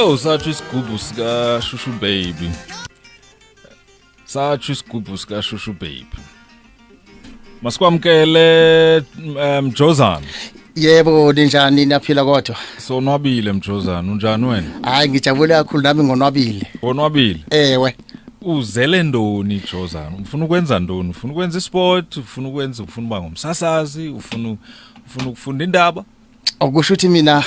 Yo, sathi isigubhu sika Shushu Baby. Sathi isigubhu sika Shushu Baby. Masikwamkele Mjozana. Yebo ninjani niyaphila kodwa? Sonwabile Mjozana, unjani wena? Hayi ngijabule kakhulu nami ngonwabile. Onwabile? Ewe. Uzele ndoni Mjozana? Ufuna ukwenza ndoni? Ufuna ukwenza isport, ufuna uba ngumsasazi, ufuna ukufunda indaba? Okusho ukuthi mina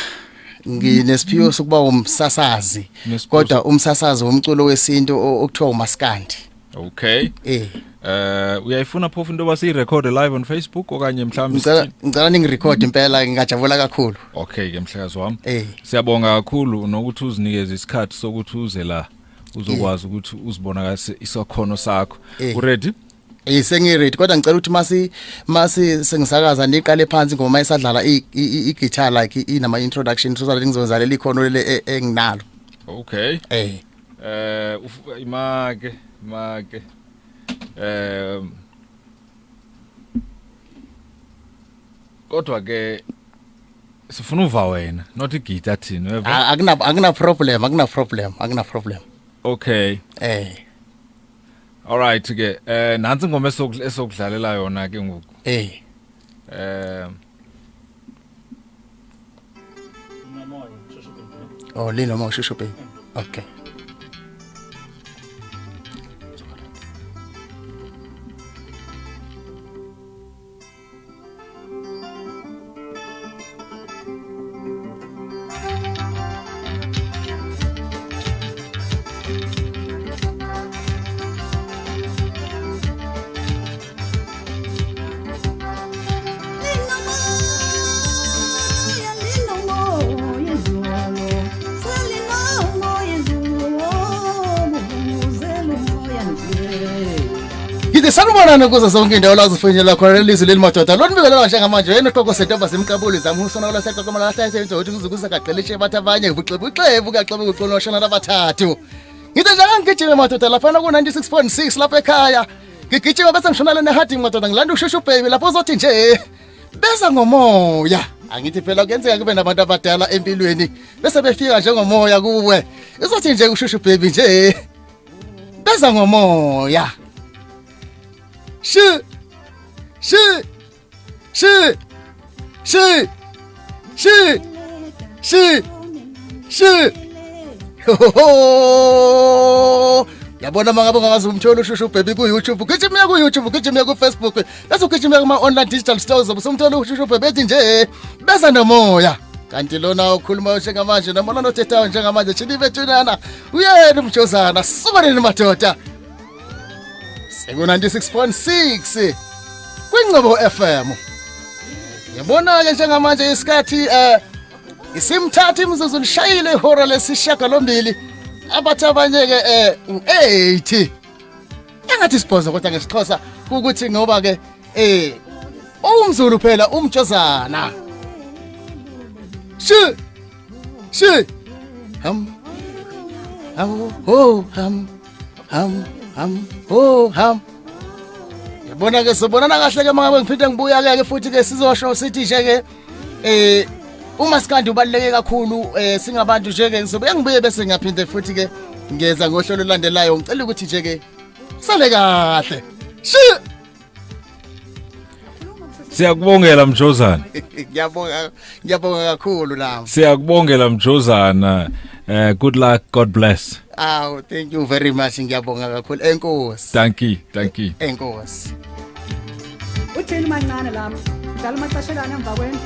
nginesiphiwo sokuba umsasazi. Kodwa umsasazi womculo wesintu okuthiwa umaskandi. Okay. Uyayifuna phofu into basiyirecord live on Facebook okanye mhlawumbe ngicela ningirecord impela ngingajabula kakhulu. Okay ke mhlekazi wami. Siyabonga kakhulu nokuthi uzinikeze isikhathi sokuthi uze la uzokwazi ukuthi uzibonakase isakhono sakho. Ready? Sengiready kodwa ngicela ukuthi masi sengisakaza niqale phansi ngoba mayisadlala i-guitar like inama introduction so that ngizozalela ikhono lele enginalo. Okay. Imake kodwa ke sifuna uva wena not igita thina weva akuna problem. Okay. All right ke nansi ingoma esokudlalela yona ke ngoku Lino Moyo Shushu Baby. Okay. Sanubona nokuza zonke indawo la uzifunyela khona lelizwe lelimadoda lonibikelela njengamanje yena uqoko setaba semkabuli zamusona la seqoko mala hlayisenzo ukuthi kuzukuza kaqelishe bathu abanye ubuxebuxebu kaxebe uqonoshana labathathu ngithe nje ngigijime madoda lapha ku 96.6 lapha ekhaya ngigijima bese ngishonala nehadi madoda ngilanda uShushu Baby lapho uzothi nje beza ngomoya angithi phela kuyenzeka kube nabantu abadala empilweni bese befika njengomoya kuwe uzothi nje uShushu Baby nje beza ngomoya Shi yabona mangabe ungazi umthola uShushu Baby ku YouTube gijimela ku YouTube gijimela ku Facebook bese ugijimela kuma online digital stores ubusumthola uShushu Baby ethi nje beza nomoya kanti lona ukhuluma njengamanje noma nothethayo njengamanje chini bethunana uyena Mjozana subaneni madoda Seku 96.6 kwingcobo FM. Yabona ke njengamanje isikhathi isimthatha imzuzu lishayile ihora lesishiyagalombili abathi abanye ke u8 engathi sibhoza kodwa ngesixhosa ukuthi ngoba ke umzulu phela uMjozana shi ham yabona ke sobonana kahle ke mangabe ngiphinde ngibuya ke futhi ke sizosho sithi nje ke umaskandi ubaluleke kakhulu singabantu nje ke ngizobuya ngibuye bese ngiyaphinde futhi ke ngeza ngohlelo landelayo ngicela ukuthi nje ke sale kahle Siyakubongela Mjozana. Ngiyabonga kakhulu nami. Siyakubongela Mjozana. Good luck, God bless. Thank you very much ngiyabonga kakhulu. Enkosi. Thank you. Enkosi. Uthini mancane lapha? Dala maxeshelana emva kwenu.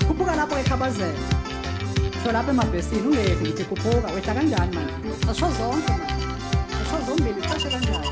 Khuphuka lapho ekhabazela. So lapha emabhesini ungehli ngithi khuphuka wehla kanjani manje? Asho zonke manje. Asho zombili xesha kanjani?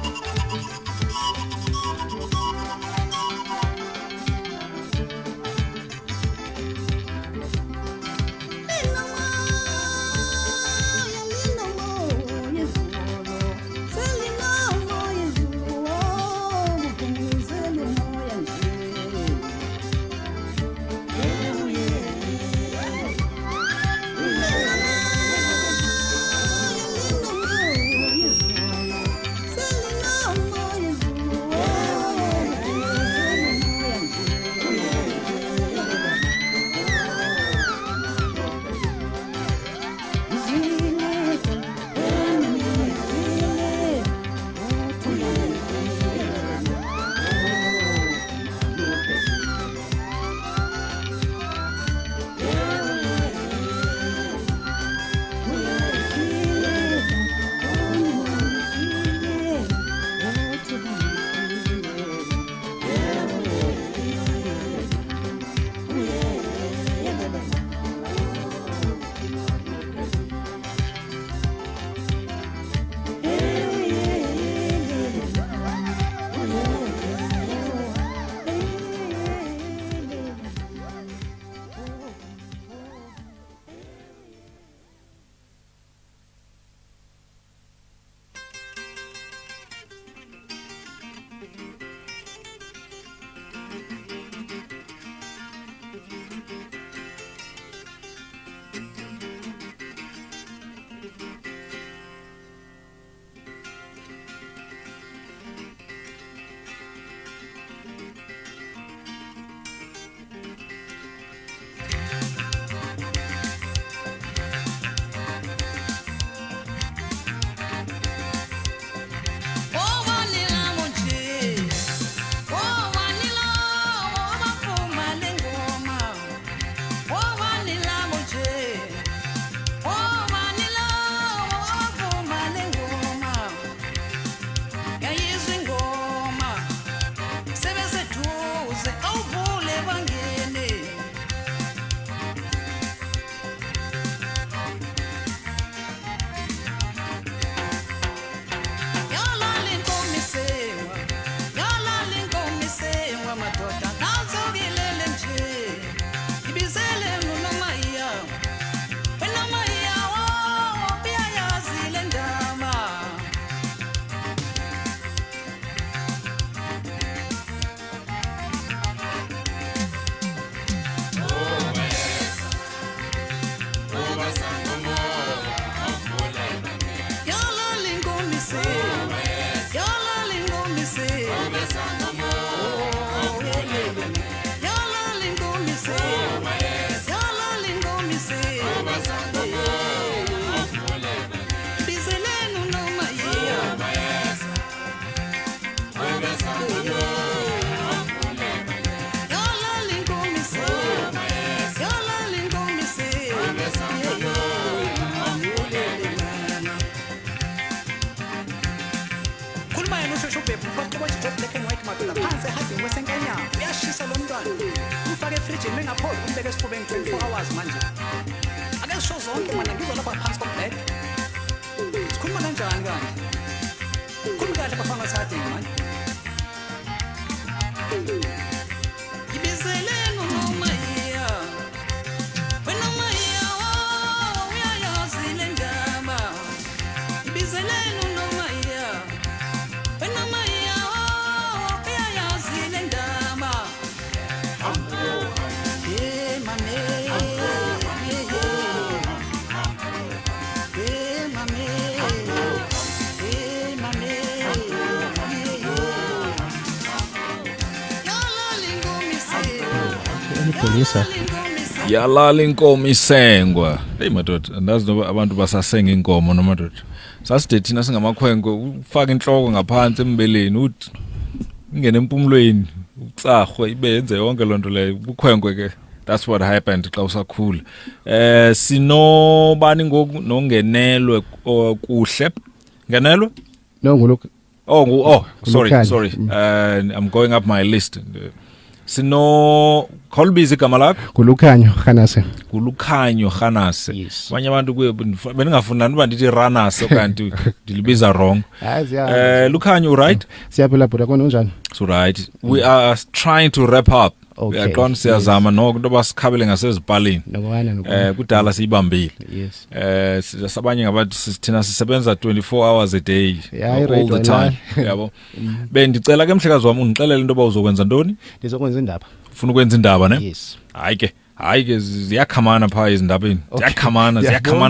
ubhebhu mpoqo kwenje black and white madoda phansi ehadini wesenkanyama uyashisa lo mntwana umfake efrijini mengapholi umbeke esifubeni 24 hours manje ake sisho zonke mana ngizwa lapha phansi kombhede sikhuluma kanjani kanje khuluma kahle bafana sadini manje ibizele ngomaya wena maya uyayazi le ndaba ibizele ngomaya wena maya uyayazi le ndaba hey mame Polisa yalala inkomo isengwa hey madoda andazi noba abantu basasenga inkomo noma madoda saside thina singamakhwenkwe ufaka inhloko ngaphansi embeleni uthi ingene empumulweni utsahwe ibenze yonke lonto leyo ukhwenkwe ke that's what happened xa usakhula sinobani ngokungenelwe kuhle ngenelwe no ngulok sorry I'm going up my list sino Kolbizi igama lakho kulukhanyo khanase kulukhanyo khanase Yes. abanye abantu beningafuna niba ndithi ranase okanti ndilibiza wrong lukhanyo right siyaphila bhuda kona unjani so right we are trying to wrap up Okay. uyaqonda siyazama noko into basikhabele ngasezipalini nokwana kudala siyibambile yes sabanye ngabantu sithina sisebenza 24 hours a day Yeah, all the time yabo bendicela ke mhlekazi wami ungixelele into ba uzokwenza ntoni ndizokwenza indaba ufuna ukwenza indaba ne yes hayi ke ziyakhamana pha ezindabeni Okay.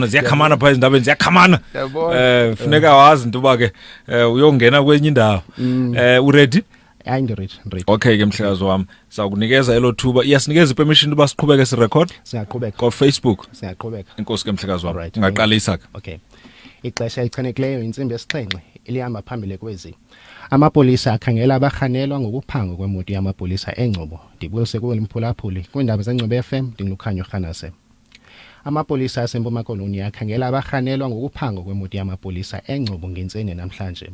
ziyakhamana pha ezindabeni ziyakhamana funeka wazi into ba ke uyongena kwenye indawo uready hayi ndirich okay ke mhlekazi wami sakunikeza elo thuba iyasinikeza ipermission uba siqhubeke sirecord siyaqhubeka ko Facebook siyaqhubeka inkosi ke mhlekazi wami Alright. ungaqalisa ke okay ixesha elichanekileyo insimbi yesixhenxe elihamba phambili kwezi amapolisa akhangela abahanelwa ngokuphanga kwemoto yamapolisa Engcobo ndibulise kuwe limphulaphuli kwindaba zeNgcobo FM ndingilukhanyo khanase amapolisa asempuma koloni akhangela abahanelwa ngokuphanga kwemoto yamapolisa Engcobo ngentseni namhlanje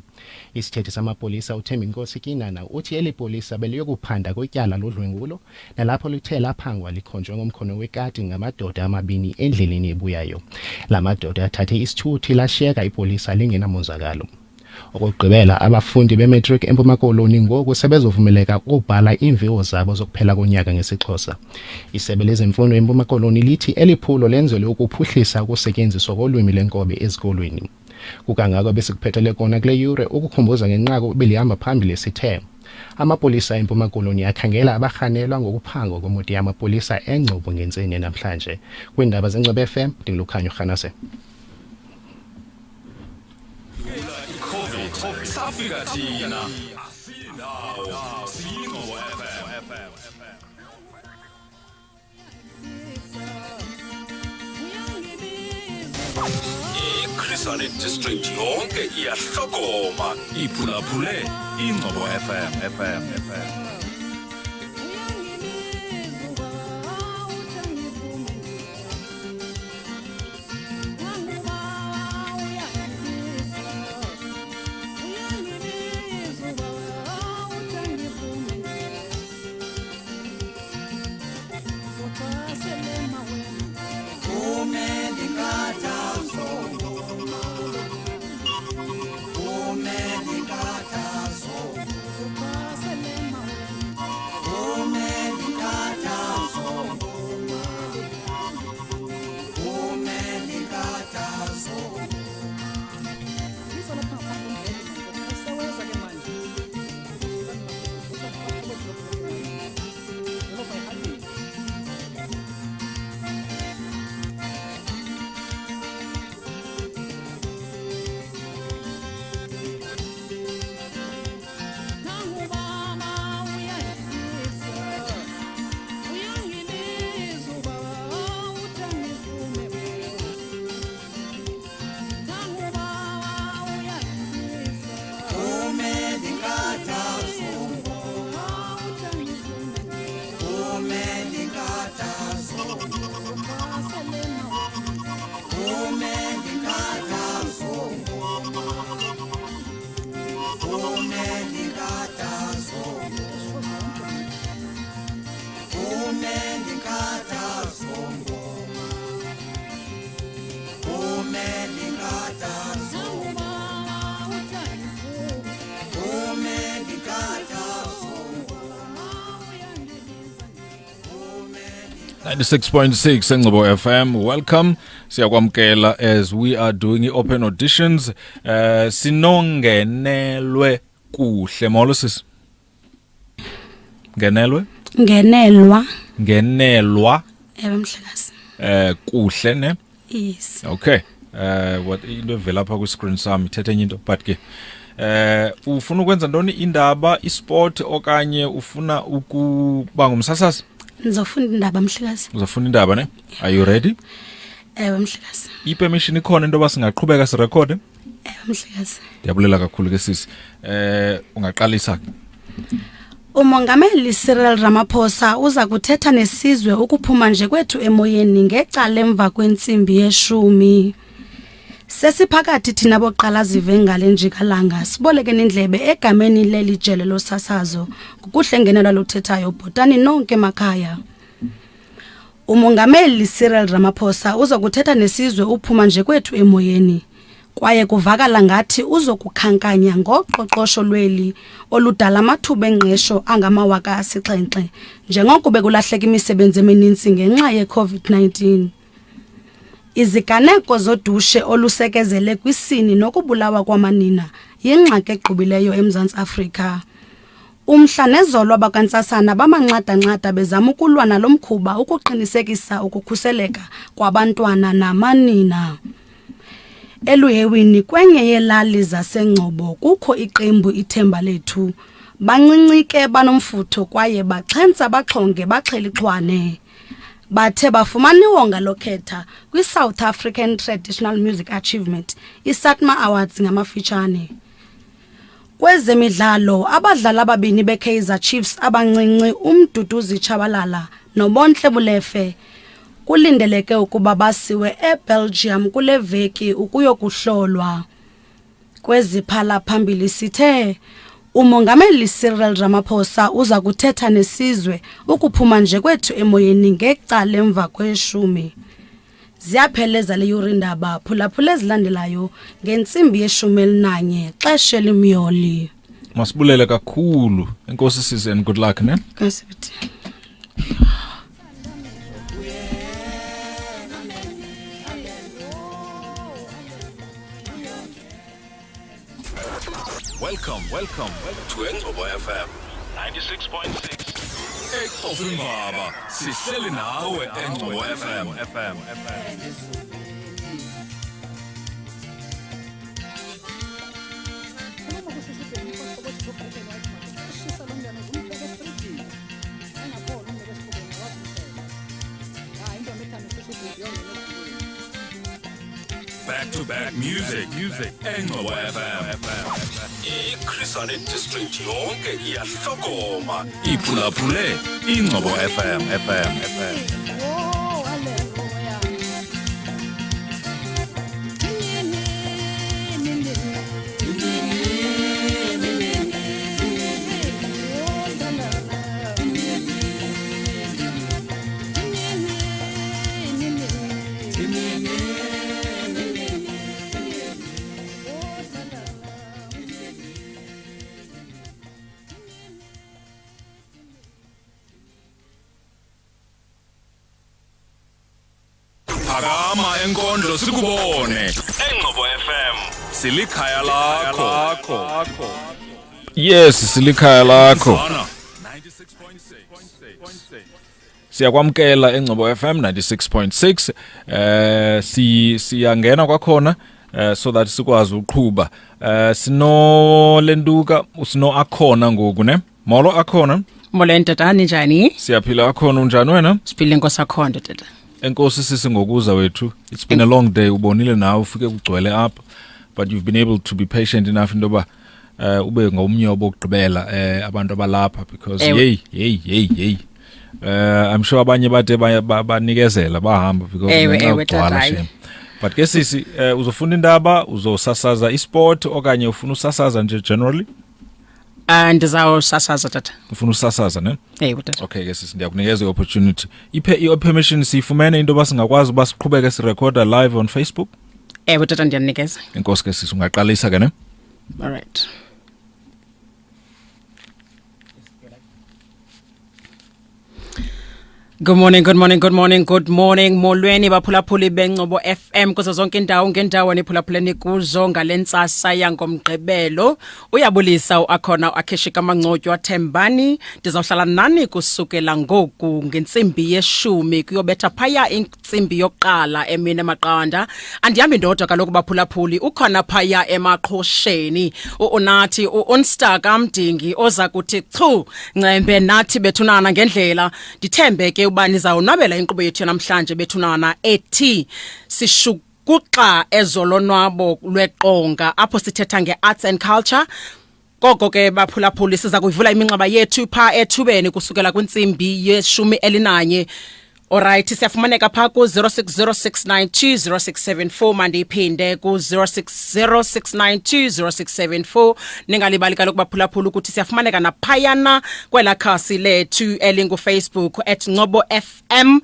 isithethi samapolisa uThembi Nkosi Kinana uthi elipolisa beliyokuphanda kotyala lodlwengulo nalapho lithe laphangwa likhonjwe ngomkhono wekati ngamadoda amabini endleleni ebuyayo lamadoda athathe isithuthi lashiyeka ipolisa lingenamonzakalo okugqibela abafundi beMatric empuma koloni ngoku sebezovumeleka ukubhala imviwo zabo zokuphela konyaka ngesixhosa isebe lezemfundo empuma koloni lithi eliphulo lenzelwe ukuphuhlisa ukusetyenziswa kolwimi lenkobe ezikolweni kukangako besikuphethele kona kule yure ukukhumbuza ngenqako belihamba phambili sithe amapolisa empuma koloni akhangela abahanelwa ngokuphanga kwemoto yamapolisa Engcobo ngentseni namhlanje kwindaba zeNgcobo FM ndingilukhanyo khanase safika thina siyingobo FM iChrisane district yonke iyahlokoma iphulaphule ingcobo FM 96.6 Engcobo FM. Welcome. Siyakwamkela as we are doing open auditions. Sinongenelwe kuhle molo sis. Ngenelwa. Ewe mhlekazi. Kuhle ne? Yes. Okay. What into evela pha ku screen sami ithethe enye into but ke ufuna ukwenza ntoni indaba isport okanye ufuna ukuba ngumsasazi? Ngizofunda indaba mhlekazi. Uzofuna indaba ne? Are you ready? Ewe mhlekazi. I-permission ikhona into basingaqhubeka sirekhode? Ewe mhlekazi. Ndiyabulela kakhulu ke sisi. Ungaqalisa ke. Umongameli Cyril Ramaphosa uza kuthetha nesizwe ukuphuma nje kwethu emoyeni ngecala emva kwentsimbi ye-10. Sesiphakathi thina boqala zive ngale njikalanga siboleke indlebe egameni leli jele losasazo ngokuhle ngenelwa lothethayo bhotani nonke emakhaya. Umongameli Cyril Ramaphosa uza kuthetha nesizwe uphuma nje kwethu emoyeni kwaye kuvakala ngathi uzokukhankanya ngoqoqosho lweli oludala amathuba engqesho angamawaka asixhenxe njengoko bekulahleka imisebenzi emininzi ngenxa ye-COVID-19. Iziganeko zodushe olusekezele kwisini nokubulawa kwamanina yingxaki egqubileyo eMzantsi Afrika. Umhla nezolo abakantsasana bamanxada-nxada bezama ukulwa nalomkhuba ukuqinisekisa ukukhuseleka kwabantwana namanina. Eluhewini kwenye yelali zaseNgcobo kukho iqembu ithemba lethu. Bancinci banomfutho kwaye baxhentsa baxhonge baxhelixhwane. Bathe bafumana iwonga lokhetha kwi-South African Traditional Music Achievement, iSATMA Awards ngamafitshane. Kwezemidlalo, abadlali ababini beKaizer Chiefs abancinci uMduduzi Tshabalala noBontle Bulefe kulindeleke ukuba basiwe eBelgium kule veki ukuyokuhlolwa. Kweziphala phambili sithe umongameli Cyril Ramaphosa uza kuthetha nesizwe ukuphuma nje kwethu emoyeni ngecala emva kwe-10. Ziyapheleza le yuri ndaba phulaphula ezilandelayo ngentsimbi ye-11 xesha elimyoli. Masibulele kakhulu. Enkosi sisi and good luck ne? Kasibiti. Welcome to Engcobo FM 96.6. Ekufundaba sihleli nawe Engcobo FM. Back to back music. Engcobo FM. I-Crisale District yonke iyahlokoma. Iphulaphule Engcobo FM. Phakama enkondlo sikubone. Engcobo FM silikhaya lakho. Yes, silikhaya lakho. Mjozana 96.6. Siyakwamkela Engcobo FM 96.6. Siyangena kwakhona so that sikwazi uqhubha. Sino lenduka usino akhona ngoku ne? Molo akhona. Molo ntatani njani? Siyaphila akhona unjani wena? Siphile nkosakhondo tata. Enkosi sisi ngokuza wethu. It's been a long day. Ubonile nawe ufike kugcwele apha but you've been able to be patient enough indoba ube ngomnye obokugqibela abantu abalapha because hey. I'm sure abanye bade banikezela bahamba because ewe tata. But ke sisi uzofuna indaba uzosasaza isport okanye ufuna usasaza nje generally? Ndizawusasaza tata. Ufuna usasaza ne? Ewe tata. Okay ke sisi ndiyakunikeza i-opportunity. I-permission siyifumene into basingakwazi basiqhubeke sirecorda live on Facebook? Ewe tata ndiyanikeza. Enkosi ke sisi ungaqalisa ke ne? All right. Good morning, good morning, good morning, good morning. Molweni baphulaphuli beNcobo FM kuzo zonke indawo ngendawo niphulaphuleni kuzo ngalentsasa yangomgqibelo. Uyabulisa uakhona uAkheshika Mangcotywa Thembani. Ndizawuhlala nani kusukela ngoku ngentsimbi yeshumi kuyobetha phaya intsimbi yokuqala emini emaqanda. Andihambi ndodwa kaloku baphulaphuli ukhona phaya emaqhosheni. Unathi uNstaka Mdingi oza kuthi chu ncembe nathi bethunana ngendlela. Ndithembe ke uba nizawunwabela inkqubo yethu namhlanje bethunana ethi sishukuxa ezolonwabo lweqonga apho sithetha ngearts and culture. Koko ke baphulaphuli siza kuvula iminxeba yethu pha ethubeni kusukela kwintsimbi yeshumi elinanye. Alright, siyafumaneka pha ku 0606920674 mandiphinde ku 0606920674. Ningalibali kaloku baphulaphula ukuthi siyafumaneka naphayana kwela khasi lethu elingu-Facebook @Ncobo FM.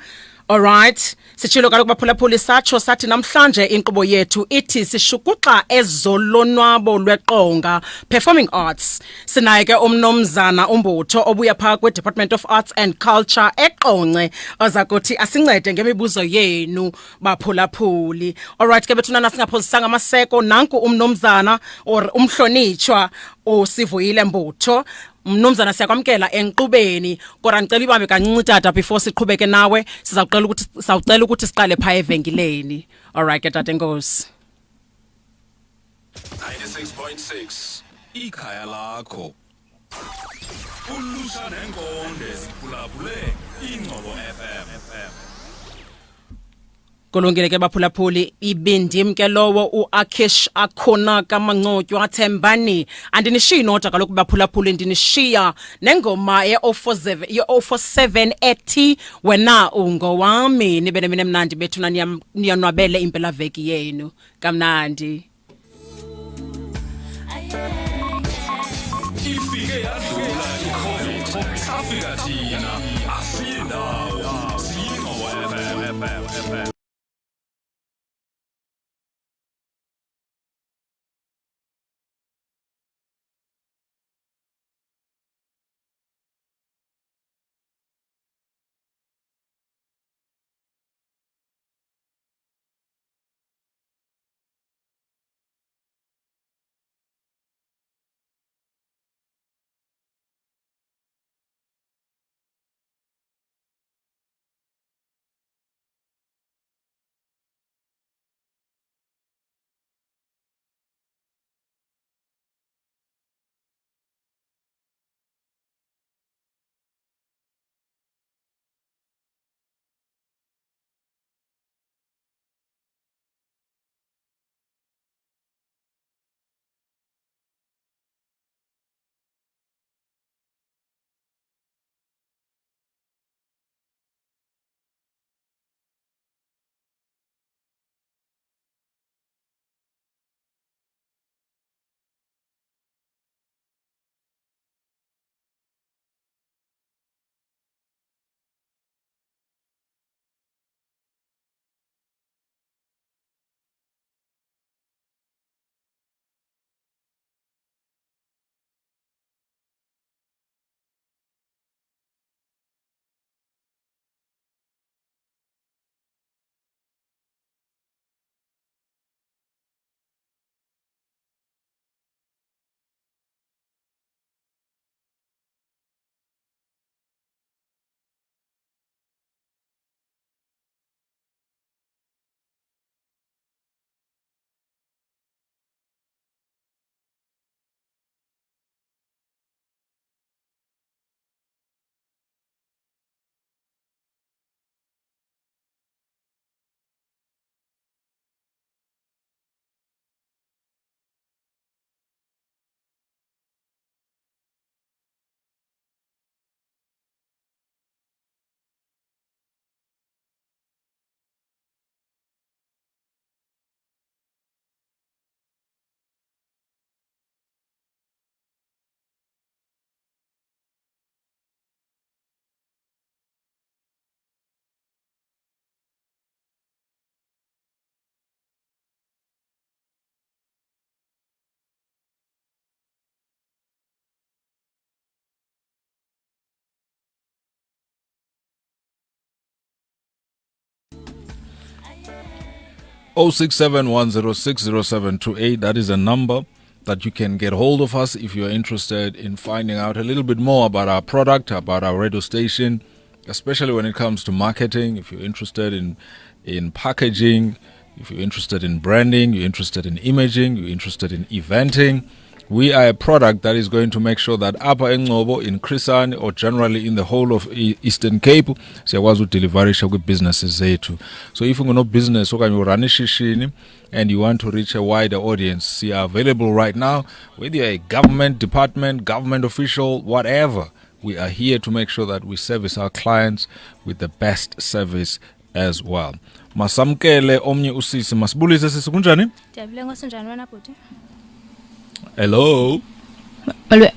Alright, sitshilo kaloku baphulaphuli satsho sathi namhlanje inkqubo yethu ithi sishukuxa ezolonwabo lweqonga performing arts. Sinaye ke umnomzana umbutho obuya pha kwi-Department of Arts and Culture eQonce oza kuthi asincede ngemibuzo yenu baphulaphuli. Alright ke bethunana singaphozisanga amaseko nanku umnomzana or umhlonitshwa uSivuyile Mbutho. Mnumzana siyakwamkela enkqubeni kodwa ngicela ibambe kancinci tata before siqhubeke nawe sizawucela ukuthi siqale pha evenkileni. Alright ke tata enkosi. 96.6 ikhaya lakho ulusha nenkonde siphulaphule iNcobo FM. Kulungile ke baphulaphuli ibindim ke lowo uAkhesh akhona kaMangcotywa Thembani. Andinishiyi nodwa kaloku baphulaphuli ndinishiya nengoma ye-047 ethi wena ungowami. Nibe nemini mnandi bethuna niyanwabele impela veki yenu kamnandi. Ifike yadlula iCovid safika thina asindawo siyiNcobo FM. 0671060728. That is a number that you can get hold of us if you're interested in finding out a little bit more about our product, about our radio station, especially when it comes to marketing. If you're interested in packaging, if you're interested in branding, you're interested in imaging, you're interested in eventing, we are a product that is going to make sure that Upper Engcobo, in Chris Hani, or generally in the whole of Eastern Cape, siyakwazi udeliverisha kwi-businesses zethu. So if business okanye urun ishishini and you want to reach a wider audience, we are available right now. Whether you're a government department, government official, whatever, we are here to make sure that we service our clients with the best service as well. Masamkele omnye usisi, masibulise sisi, kunjani? Ndiyabule ngosinjani wena bhuti? Hello. Molweni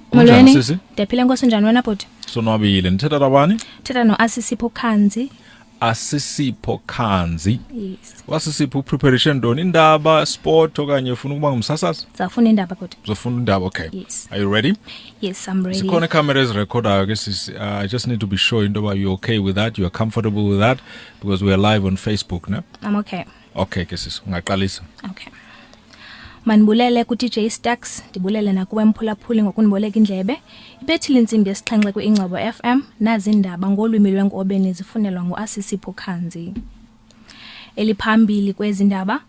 Kunjani sisi? ndiyaphile ngosinjani wena bhuti? Sonwabile. Nithetha nabani? Thetha no-Asisipho Khanzi. Asisipho Khanzi. Yes. Wasisipho preparation ntoni? Indaba, sport okanye ufuna ukuba ngumsasazi? Ndizawufuna indaba bhuti. Uzofuna indaba, okay. Yes. Are you ready? Yes, I'm ready. Sikhona camera ezirekhodayo ke sisi. I just need to be sure into yoba you're okay with that, you're comfortable with that, because we are live on Facebook, ne? I'm okay. Okay ke sisi, ungaqalisa. Okay. Manibulele ku-DJ Stax, ndibulele nakuwe Mphulaphuli ngokundiboleka indlebe. Ibethile intsimbi yesixhenxe kwi-Engcobo FM, nazi indaba ngolwimi lwenkobeni zifunelwa ngu-Asisipho Khanzi. Eliphambili kwezi ndaba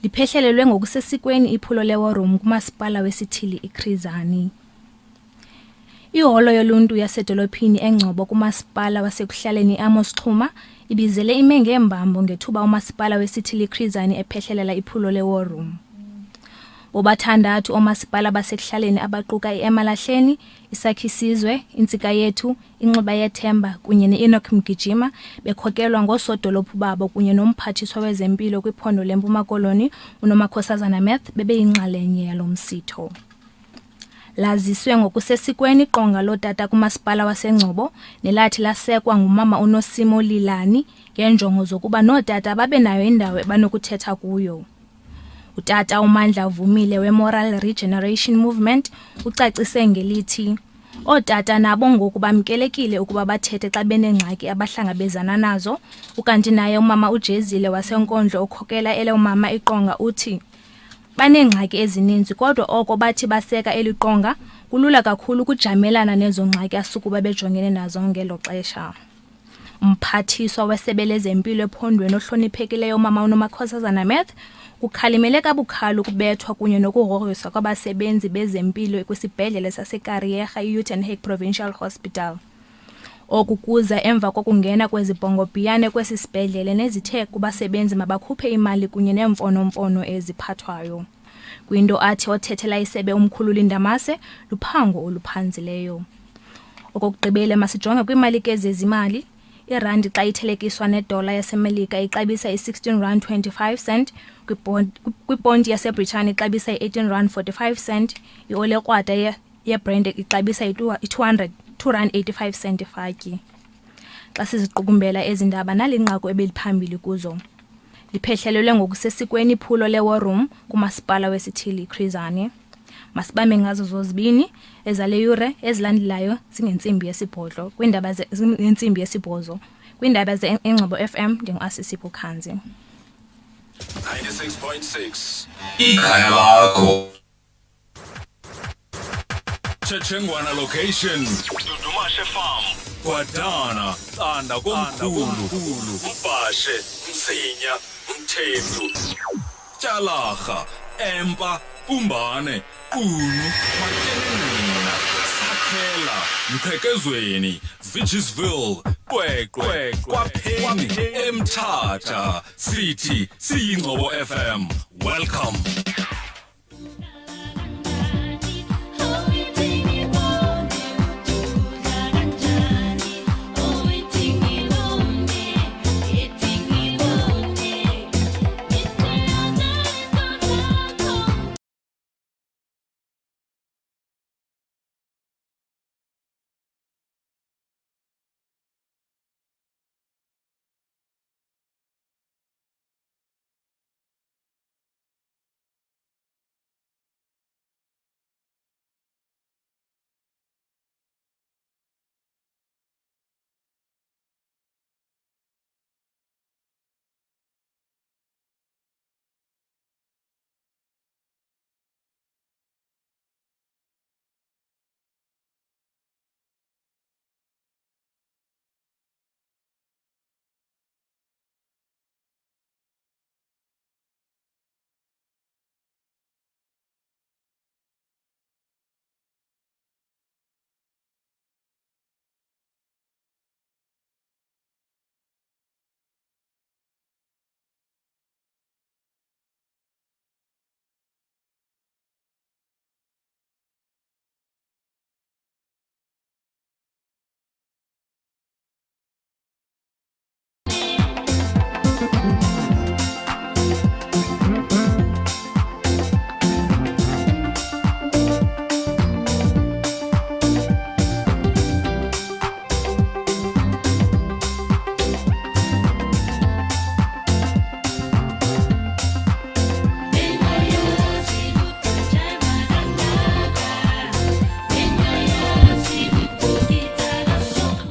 liphehlelelwe ngokusesikweni iphulo le-war room kumasipala wesithili iChris Hani. Iholo yoluntu yasedolophini Engcobo kumasipala wasekuhlaleni Amos Xhuma ibizele ime ngembambo ngethuba umasipala wesithili iChris Hani ephehlelela iphulo le-war room. Bobathandathu omasipala basekuhlaleni abaquka iEmalahleni, Isakhisizwe, Intsika Yethu, Inxiba Yethemba kunye neEnoch Mgijima bekhokelwa ngosodolophu babo kunye nomphathiswa wezempilo kwiphondo leMpuma Koloni uNomakhosazana Meth bebeyinxalenye yalo msitho. Laziswe ngokusesikweni iqonga lotata kumasipala waseNgcobo nelathi lasekwa ngumama uNosimo Lilani ngenjongo zokuba nootata babe nayo indawo banokuthetha kuyo. Utata uMandla Vumile we-Moral Regeneration Movement ucacise ngelithi ootata nabo ngoku bamkelekile ukuba bathethe xa benengxaki abahlangabezana nazo, ukanti naye umama uJezile wasenkondlo okhokela ele umama iqonga uthi banengxaki ezininzi kodwa oko bathi baseka eliqonga kulula kakhulu ukujamelana nezo ngxaki asukuba bejongene nazo ngelo xesha. Umphathiswa wesebe lezempilo ephondweni ohloniphekileyo umama uNomakhosazana Meth ukhalimele kabukhali ukubethwa kunye nokugrogriswa kwabasebenzi bezempilo kwisibhedlele saseKariyerha i-Uitenhage Provincial Hospital. Oku kuza emva kokungena kwezibhongobhiyane kwesi sibhedlele nezithe kubasebenzi mabakhuphe imali kunye neemfonomfono eziphathwayo. Kwinto athi othethela isebe umkhululi Ndamase luphango oluphanzileyo. Okokugqibela masijonge kwiimali zezimali. Irandi xa ithelekiswa nedola yaseMelika ixabisa i-16.25 kwiponti yaseBritane ixabisa i-18.45, iole krwada yeBrand ixabisa i-200.85 ifatyi. Xa siziqukumbela ezi ndaba nalinqaku ebeliphambili kuzo. Liphehlelelwe ngokusesikweni iphulo le-war room kumasipala wesithili iChris Hani. Masibambe ngazo zozibini ezale yure ezilandelayo zingentsimbi yesibhodlo kwindaba zentsimbi yesibhozo kwindaba zeEngcobo FM ndingu-Asisipho Khanzi. 96.6 ikhaya lakho. Chechengwana location, Dudumashe Farm, Kwadana, Tsanda komkhulu, Ubashe, Msinya, Mthembu, Tshalaga, Empa, Pumbane, Qunu, Makenina, Sakhela, Mqhekezweni, Vichisville, Qweqwe, Kwapheni, eMthatha, sithi siyiNgcobo FM. Welcome.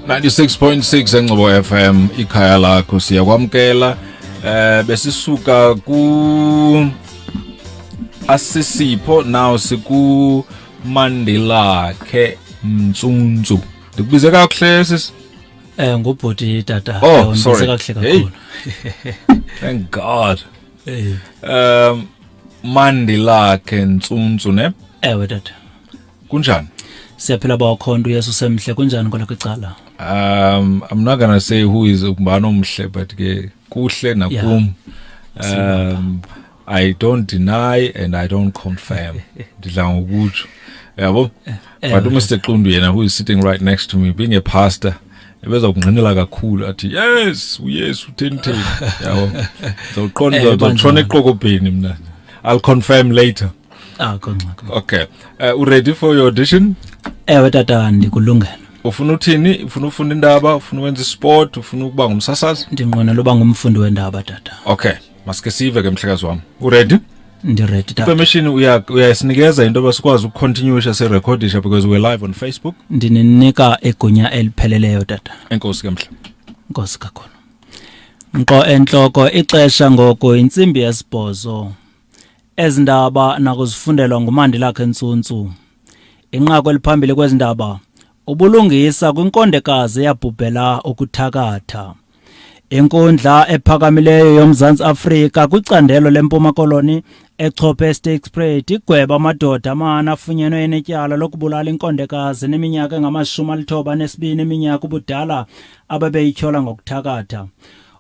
96.6 Engcobo FM ikhaya lakho siyakwamkela besisuka ku asisipho now siku Mandela ke Mtsundzu ndikubize kahle sis ngubhuti tata sorry kahle kakhulu thank god Mandela ke Mtsundzu ne ewe tata kunjani siyaphila bakhonto Yesu semhle kunjani kwala kwicala I'm not gonna say who is ubani omhle but ke kuhle nakum I don't deny and I don't confirm ndidla ngokutsho yabo but uMr Qundu yena who is sitting right next to me being a pastor ebeza kunqinela kakhulu athi yes uyesu 10 yabo so qonda uzotshona eqokobheni mina I'll confirm later konxaka okay ready for your audition ewe tata ndikulungela ufuna uthini ufuna ufunda indaba ufuna ukwenza sport ufuna ukuba ngumsasazi ndinqwenela uba ngumfundi wendaba tata okay masike sive ke mhlekazi wami ready ndiready tata permission uyasinikeza into basikwazi ukucontinueisha se recordisha because we're live on Facebook ndininika egunya elipheleleyo tata enkosi ke mhla inkosi kakhulu Nqo enhloko ixesha ngoko intsimbi yesibhozo ezindaba nakuzifundelwa nguMandela Mtsundzu inqako eliphambili kwezindaba ubulungisa kwinkondekazi eyabhubhela ukuthakatha inkundla ephakamileyo yoMzantsi Afrika kwicandelo lempuma koloni echophe Stakes Parade igweba amadoda amana afunyenwe enetyala lokubulala inkondekazi neminyaka engama-92 eminyaka ubudala ababeyityhola ngokuthakatha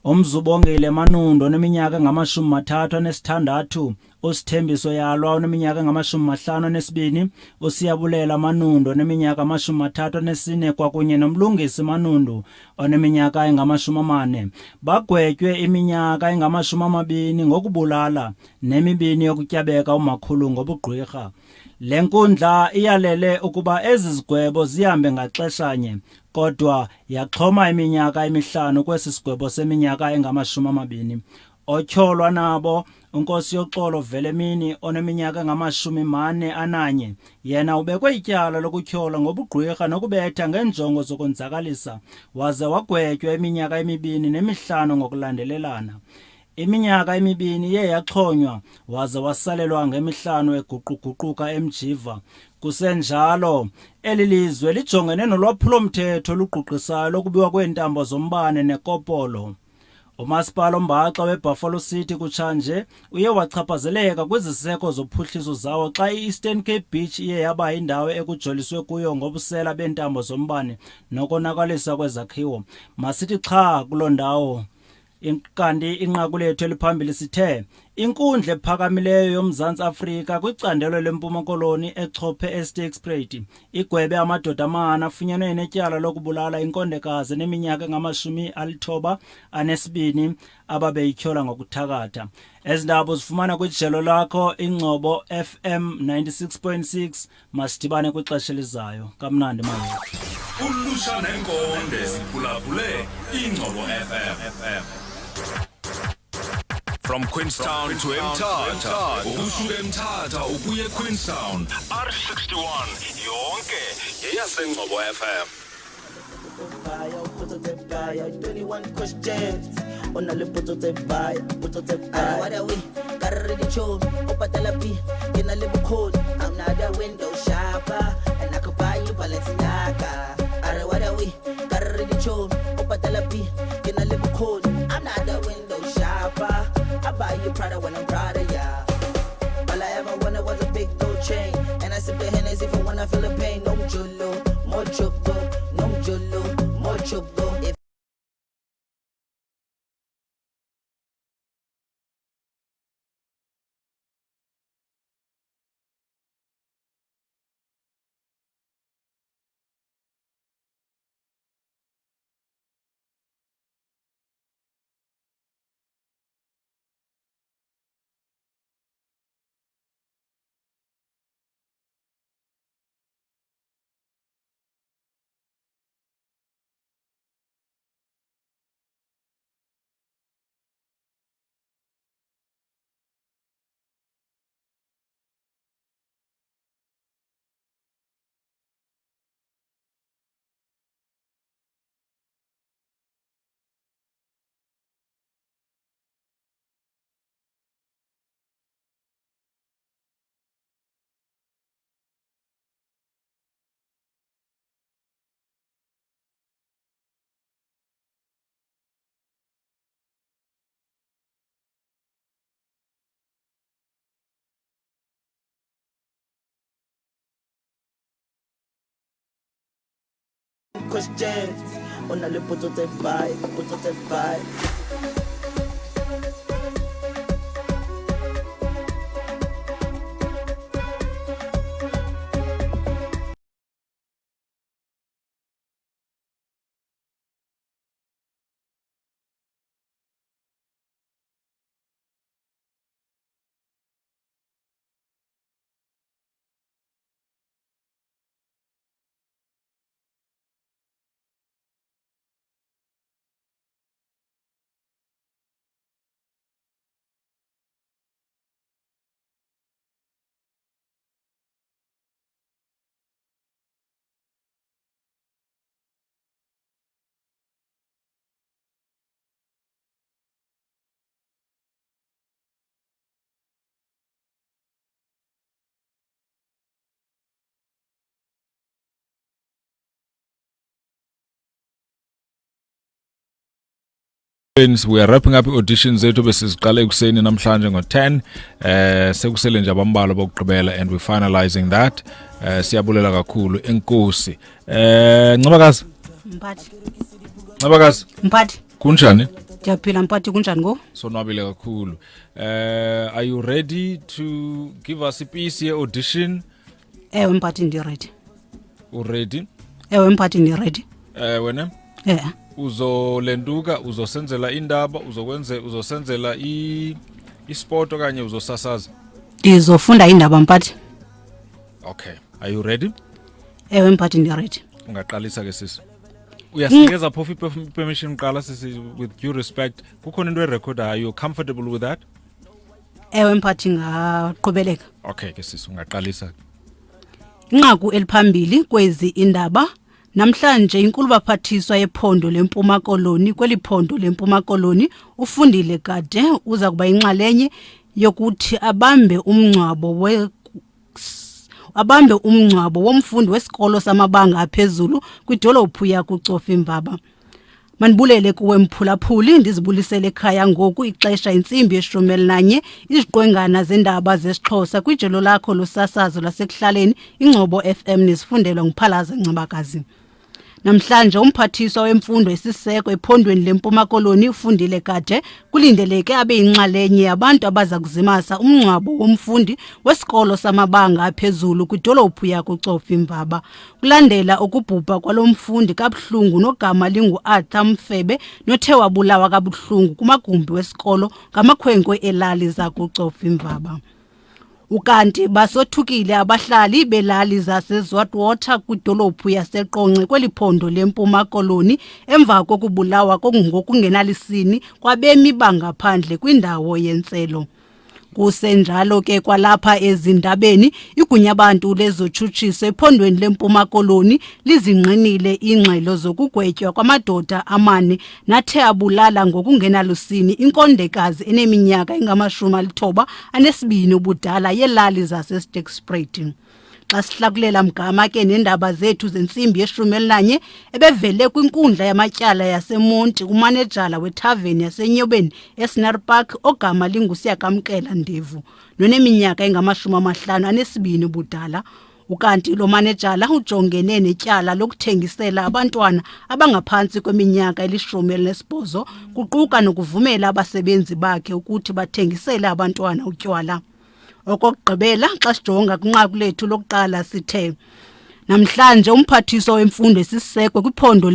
umzubongile Manundo neminyaka engama-36 usithembiso yalwa oneminyaka engama-52 usiyabulela Manundo neminyaka engama-34 kwakunye nomlungisi Manundo oneminyaka engama-40 bagwetywe iminyaka engama-20 ngokubulala nemibini yokutyabeka umakhulu ngobugqwirha le nkundla iyalele ukuba ezi zigwebo zihambe ngaxeshanye kodwa yaxhoma iminyaka emihlanu kwesi sigwebo seminyaka engama-20 otyholwa nabo unkosi yoxolo Velemini oneminyaka engama-41 yena ubekwe ityala lokutyhola ngobugqwirha nokubetha ngenjongo zokonzakalisa waze wagwetywa iminyaka emihlanu ngokulandelelana iminyaka emibini iye yaxhonywa waze wasalelwa ngemihlanu eguquguquka emjiva kusenjalo eli lizwe lijongene nolwaphulomthetho oluquqisayo lokubiwa kweentambo zombane nekopolo umasipala ombaxa weBuffalo City kutshanje uye wachaphazeleka kwiziseko zophuhliso zawo xa iEastern Cape Beach iye yaba yindawo ekujoliswe kuyo ngobusela beentambo zombane nokonakalisa kwezakhiwo masithi cha kuloo ndawo kanti inqaku lethu eliphambili sithe inkundla ephakamileyo yoMzantsi Afrika kwicandelo lempuma koloni echophe Stakes Parade igwebe amadoda amana afunyenwe enetyala lokubulala inkondekazi neminyaka engama-92 ababeyityhola ngokuthakatha ezindaba zifumana kwijelo lakho Engcobo FM 96.6 masidibane kwixesha elizayo kamnandi manje ulusha nenkonde siphulaphule Engcobo FM From Queenstown to Mthatha, ukusuka eMthatha ukuye Queenstown, R61 yonke yeyasengcobo FM. 21 questions. On a le poto te buy, what are we? Carry chom, opatala pi, in a little code. I'm not a window shopper, and I could buy you Balenciaga. Are what are we? Carry chom, opatala pi, in a little code. I'm not a window shopper. I buy you Prada when I'm proud of ya. All I ever wanted was a big gold chain, and I sip the Hennessy for when I feel the pain. No jolo, more choco, no jolo, more choco. questions. On a le poteau de bail, poteau de bail. We are wrapping up auditions zethu besiziqala ekuseni namhlanje ngo10 sekusele nje abambalwa bokugqibela and we finalizing that siyabulela kakhulu enkosi Ncabakazi Mphathi kunjani Ndiyaphila mphathi kunjani ngo sonwabile kakhulu are you ready to give us a piece ye audition Ewe mphathi ndi ready ready Ewe mphathi ndi ready wena uzolenduka uzosenzela indaba uzosenzela isport okanye uzosasaza Ndizofunda indaba mphathi Okay are you ready Ewe mphathi ndi ready Ungaqalisa ke sisi Uyasikeza phofu permission qala sisi with due respect kukhona into erecord are you comfortable with that Ewe mphathi ngaqhubeleka Okay ke sisi ungaqalisa Inqaku eliphambili kwezi indaba Namhlanje inkulu baphathiswa yephondo leMpuma Koloni kweliphondo leMpuma Koloni ufundile kade uza kuba inxalenye yokuthi abambe umncwabo womfundi wesikolo samabanga aphezulu kwidolophu yakuCofimvaba Manibulele kuwe mphulaphuli ndizibulisele ekhaya ngoku ixesha intsimbi ye-11 iziqwengana zendaba zesixhosa kwijelo lakho losasazo lasekuhlaleni Engcobo FM nesifundelwa nguPhalaza Ncabakazi Namhlanje umphathiswa wemfundo esiseko ephondweni leMpuma Koloni ufundile kade kulindeleke abe inxalenye yabantu abaza kuzimasa umncwabo womfundi wesikolo samabanga aphezulu kwidolophu yakuCofimvaba kulandela ukubhubha kwalomfundi kabuhlungu nogama linguArthur Mfebe nothe wabulawa kabuhlungu kumagumbi wesikolo ngamakhwenkwe elali zakuCofimvaba Ukanti basothukile abahlali belali zaseZwartwater kwidolophu yaseQonce kweliphondo leMpuma Koloni emva kokubulawa ngokungenalisini kwabemi bangaphandle kwindawo yentselo Kusenjalo ke kwalapha ezindabeni igunya abantu lezotshutshiso ephondweni leMpuma Koloni lizingqinile ingxelo zokugwetywa kwamadoda amane nathe abulala ngokungenalusini inkondekazi eneminyaka engama-92 ubudala yelali zaseSterkspruit Xa sihlakulela mgama ke nendaba zethu zentsimbi ye-11 ebevele kwinkundla yamatyala yaseMonti umanejala wethaveni yaseNyobeni eSnarpark ogama linguSiyakamkela Ndevu noneminyaka engama-52 ubudala ukanti lo manejala ujongene netyala lokuthengisela abantwana abangaphansi kweminyaka eli-18 kuquka nokuvumela abasebenzi bakhe ukuthi bathengisele abantwana utywala Okokugqibela xa sijonga kwinqaku lethu lokuqala sithe namhlanje umphathiswa wemfundo esiseko kwiphondo